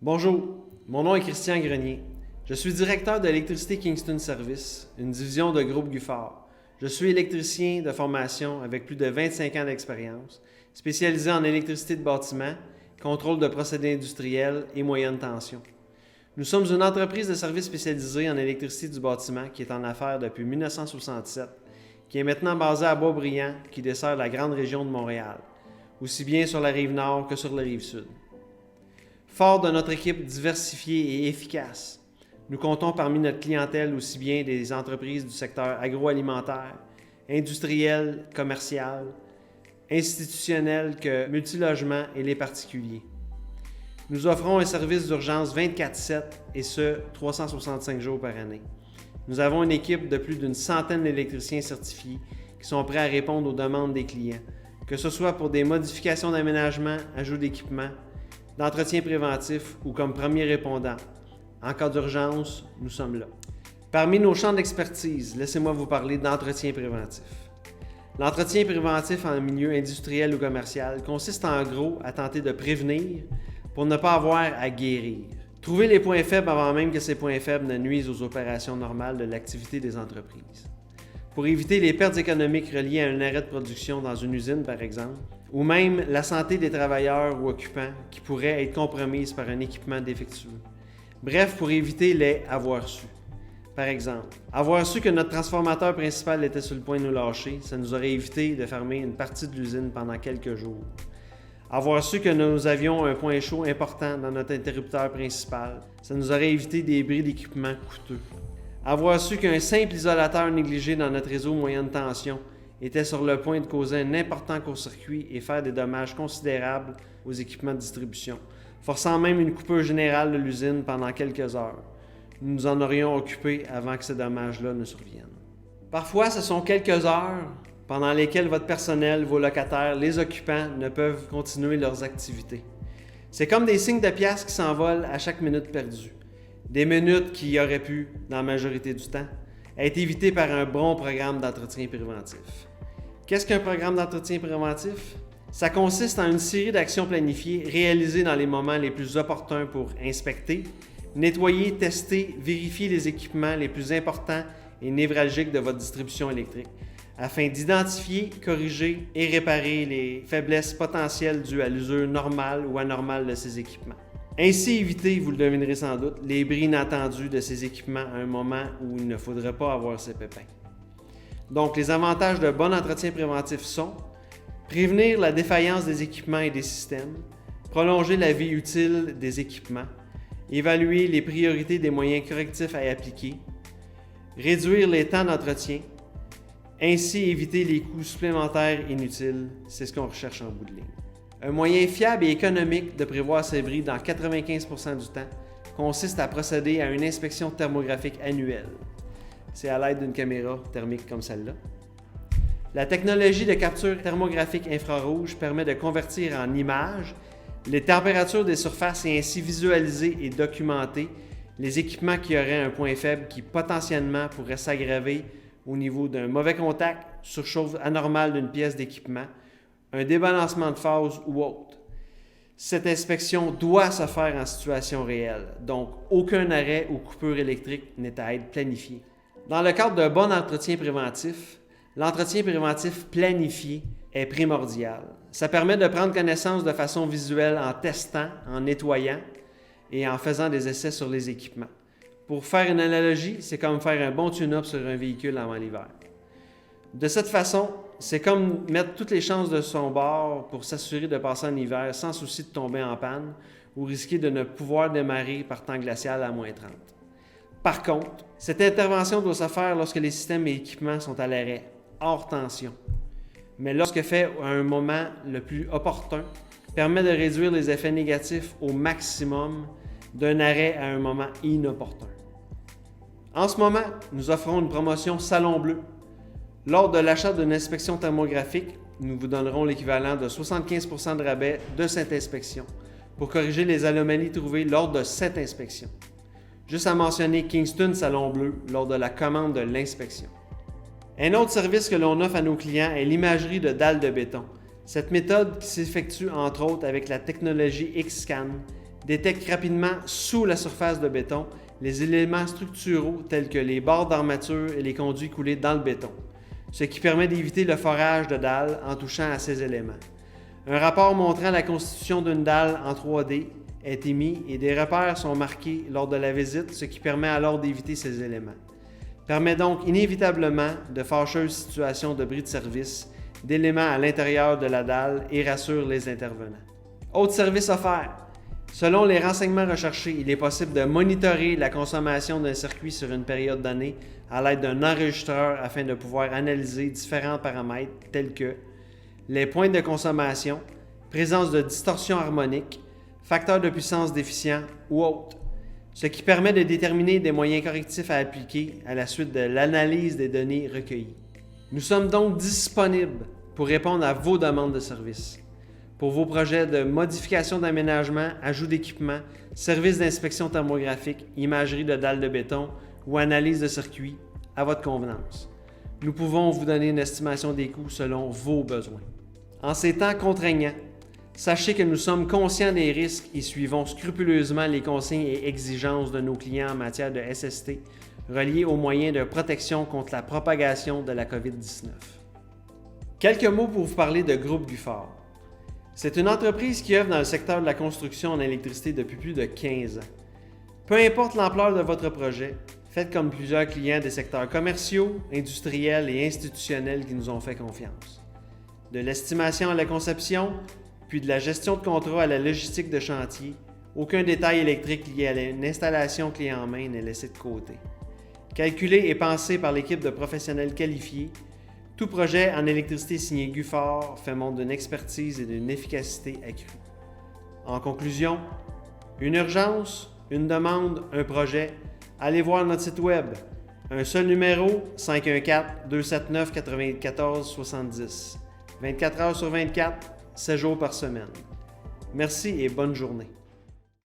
Bonjour, mon nom est Christian Grenier. Je suis directeur de Électricité Kingston Service, une division de Groupe Giffard. Je suis électricien de formation avec plus de 25 ans d'expérience, spécialisé en électricité de bâtiment, contrôle de procédés industriels et moyenne tension. Nous sommes une entreprise de services spécialisée en électricité du bâtiment qui est en affaires depuis 1967, qui est maintenant basée à Boisbriand, qui dessert la grande région de Montréal, aussi bien sur la rive nord que sur la rive sud. Fort de notre équipe diversifiée et efficace, nous comptons parmi notre clientèle aussi bien des entreprises du secteur agroalimentaire, industriel, commercial, institutionnel que multilogement et les particuliers. Nous offrons un service d'urgence 24/7 et ce, 365 jours par année. Nous avons une équipe de plus d'une centaine d'électriciens certifiés qui sont prêts à répondre aux demandes des clients, que ce soit pour des modifications d'aménagement, ajout d'équipement, d'entretien préventif ou comme premier répondant. En cas d'urgence, nous sommes là. Parmi nos champs d'expertise, laissez-moi vous parler d'entretien préventif. L'entretien préventif en milieu industriel ou commercial consiste en gros à tenter de prévenir pour ne pas avoir à guérir. Trouver les points faibles avant même que ces points faibles ne nuisent aux opérations normales de l'activité des entreprises. Pour éviter les pertes économiques reliées à un arrêt de production dans une usine, par exemple, ou même la santé des travailleurs ou occupants qui pourraient être compromises par un équipement défectueux. Bref, pour éviter les « avoir su ». Par exemple, avoir su que notre transformateur principal était sur le point de nous lâcher, ça nous aurait évité de fermer une partie de l'usine pendant quelques jours. Avoir su que nous avions un point chaud important dans notre interrupteur principal, ça nous aurait évité des bris d'équipement coûteux. Avoir su qu'un simple isolateur négligé dans notre réseau moyenne tension était sur le point de causer un important court-circuit et faire des dommages considérables aux équipements de distribution, forçant même une coupure générale de l'usine pendant quelques heures. Nous nous en aurions occupé avant que ces dommages-là ne surviennent. Parfois, ce sont quelques heures pendant lesquelles votre personnel, vos locataires, les occupants ne peuvent continuer leurs activités. C'est comme des signes de piastres qui s'envolent à chaque minute perdue. Des minutes qui auraient pu, dans la majorité du temps, être évitées par un bon programme d'entretien préventif. Qu'est-ce qu'un programme d'entretien préventif? Ça consiste en une série d'actions planifiées réalisées dans les moments les plus opportuns pour inspecter, nettoyer, tester, vérifier les équipements les plus importants et névralgiques de votre distribution électrique, afin d'identifier, corriger et réparer les faiblesses potentielles dues à l'usure normale ou anormale de ces équipements. Ainsi éviter, vous le devinerez sans doute, les bris inattendus de ces équipements à un moment où il ne faudrait pas avoir ces pépins. Donc, les avantages de bon entretien préventif sont prévenir la défaillance des équipements et des systèmes, prolonger la vie utile des équipements, évaluer les priorités des moyens correctifs à y appliquer, réduire les temps d'entretien, ainsi éviter les coûts supplémentaires inutiles, c'est ce qu'on recherche en bout de ligne. Un moyen fiable et économique de prévoir ces bris dans 95% du temps consiste à procéder à une inspection thermographique annuelle. C'est à l'aide d'une caméra thermique comme celle-là. La technologie de capture thermographique infrarouge permet de convertir en images les températures des surfaces et ainsi visualiser et documenter les équipements qui auraient un point faible qui potentiellement pourrait s'aggraver au niveau d'un mauvais contact, surchauffe anormale d'une pièce d'équipement, un débalancement de phase ou autre. Cette inspection doit se faire en situation réelle, donc aucun arrêt ou coupure électrique n'est à être planifié. Dans le cadre d'un bon entretien préventif, l'entretien préventif planifié est primordial. Ça permet de prendre connaissance de façon visuelle en testant, en nettoyant et en faisant des essais sur les équipements. Pour faire une analogie, c'est comme faire un bon tune-up sur un véhicule avant l'hiver. De cette façon, c'est comme mettre toutes les chances de son bord pour s'assurer de passer en hiver sans souci de tomber en panne ou risquer de ne pouvoir démarrer par temps glacial à -30. Par contre, cette intervention doit se faire lorsque les systèmes et équipements sont à l'arrêt, hors tension. Mais lorsque fait à un moment le plus opportun, permet de réduire les effets négatifs au maximum d'un arrêt à un moment inopportun. En ce moment, nous offrons une promotion Salon Bleu. Lors de l'achat d'une inspection thermographique, nous vous donnerons l'équivalent de 75% de rabais de cette inspection pour corriger les anomalies trouvées lors de cette inspection. Juste à mentionner Kingston Salon Bleu lors de la commande de l'inspection. Un autre service que l'on offre à nos clients est l'imagerie de dalles de béton. Cette méthode qui s'effectue entre autres avec la technologie X-Scan détecte rapidement sous la surface de béton les éléments structuraux tels que les barres d'armature et les conduits coulés dans le béton, ce qui permet d'éviter le forage de dalles en touchant à ces éléments. Un rapport montrant la constitution d'une dalle en 3D est émis et des repères sont marqués lors de la visite, ce qui permet alors d'éviter ces éléments. Permet donc inévitablement de fâcheuses situations de bris de service, d'éléments à l'intérieur de la dalle et rassure les intervenants. Autre service offert. Selon les renseignements recherchés, il est possible de monitorer la consommation d'un circuit sur une période donnée à l'aide d'un enregistreur afin de pouvoir analyser différents paramètres tels que les points de consommation, présence de distorsion harmonique, facteur de puissance déficient ou autres, ce qui permet de déterminer des moyens correctifs à appliquer à la suite de l'analyse des données recueillies. Nous sommes donc disponibles pour répondre à vos demandes de services. Pour vos projets de modification d'aménagement, ajout d'équipement, services d'inspection thermographique, imagerie de dalles de béton ou analyse de circuits, à votre convenance. Nous pouvons vous donner une estimation des coûts selon vos besoins. En ces temps contraignants, sachez que nous sommes conscients des risques et suivons scrupuleusement les consignes et exigences de nos clients en matière de SST reliés aux moyens de protection contre la propagation de la COVID-19. Quelques mots pour vous parler de Groupe Guffard. C'est une entreprise qui œuvre dans le secteur de la construction en électricité depuis plus de 15 ans. Peu importe l'ampleur de votre projet, faites comme plusieurs clients des secteurs commerciaux, industriels et institutionnels qui nous ont fait confiance. De l'estimation à la conception, puis de la gestion de contrat à la logistique de chantier, aucun détail électrique lié à une installation clé en main n'est laissé de côté. Calculé et pensé par l'équipe de professionnels qualifiés, tout projet en électricité signé Guffard fait montre d'une expertise et d'une efficacité accrue. En conclusion, une urgence, une demande, un projet, allez voir notre site web. Un seul numéro, 514-279-9470. 24 heures sur 24, 7 jours par semaine. Merci et bonne journée.